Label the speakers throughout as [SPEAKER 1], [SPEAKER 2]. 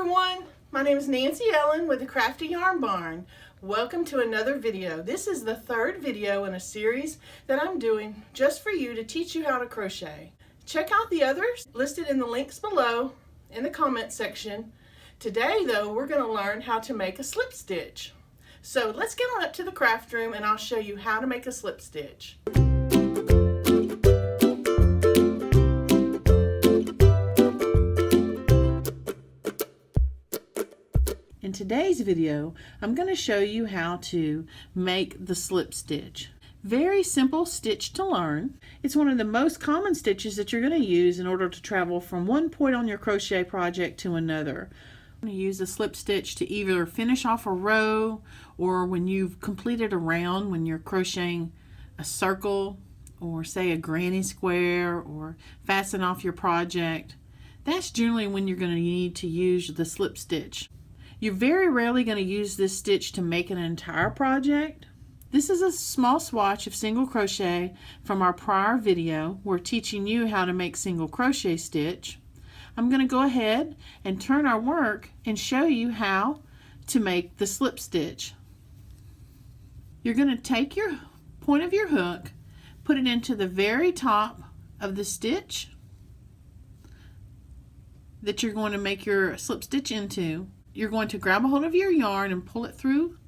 [SPEAKER 1] everyone, my name is Nancy Ellen with the Crafty Yarn Barn. Welcome to another video. This is the third video in a series that I'm doing just for you to teach you how to crochet. Check out the others listed in the links below in the comment section. Today though, we're going to learn how to make a slip stitch. So let's get on up to the craft room and I'll show you how to make a slip stitch. In today's video, I'm going to show you how to make the slip stitch. Very simple stitch to learn. It's one of the most common stitches that you're going to use in order to travel from one point on your crochet project to another. I'm going to use a slip stitch to either finish off a row, or when you've completed a round, when you're crocheting a circle or say a granny square, or fasten off your project. That's generally when you're going to need to use the slip stitch. You're very rarely going to use this stitch to make an entire project. This is a small swatch of single crochet from our prior video. We're teaching you how to make single crochet stitch. I'm going to go ahead and turn our work and show you how to make the slip stitch. You're going to take your point of your hook, put it into the very top of the stitch that you're going to make your slip stitch into. You're going to grab a hold of your yarn and pull it through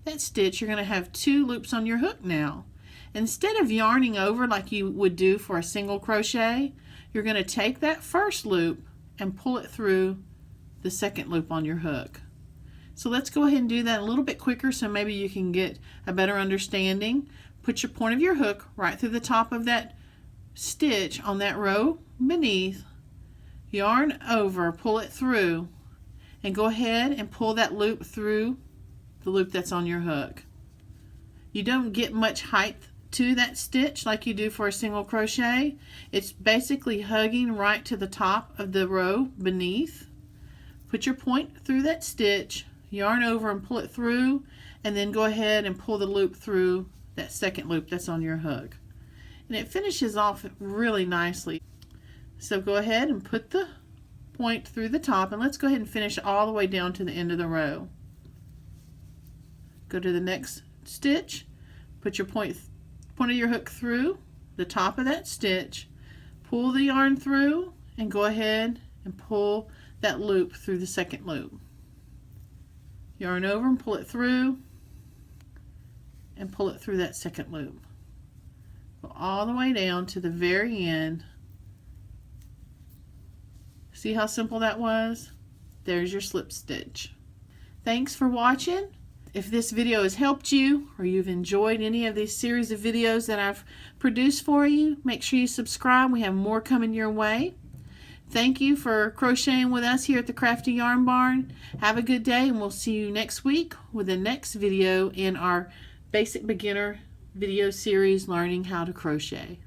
[SPEAKER 1] that stitch. You're going to have two loops on your hook now. Instead of yarning over like you would do for a single crochet, you're going to take that first loop and pull it through the second loop on your hook. So let's go ahead and do that a little bit quicker so maybe you can get a better understanding. Put your point of your hook right through the top of that stitch on that row beneath, yarn over, pull it through, and go ahead and pull that loop through the loop that's on your hook. You don't get much height to that stitch like you do for a single crochet. It's basically hugging right to the top of the row beneath. Put your point through that stitch, yarn over and pull it through, and then go ahead and pull the loop through that second loop that's on your hook. And it finishes off really nicely. So go ahead and put the point through the top, and let's go ahead and finish all the way down to the end of the row. Go to the next stitch, put your point of your hook through the top of that stitch, pull the yarn through, and go ahead and pull that loop through the second loop. Yarn over and pull it through, and pull it through that second loop. Go all the way down to the very end. See how simple that was? There's your slip stitch. Thanks for watching. If this video has helped you, or you've enjoyed any of these series of videos that I've produced for you, make sure you subscribe. We have more coming your way. Thank you for crocheting with us here at the Crafty Yarn Barn. Have a good day, and we'll see you next week with the next video in our Basic Beginner video series, Learning How to Crochet.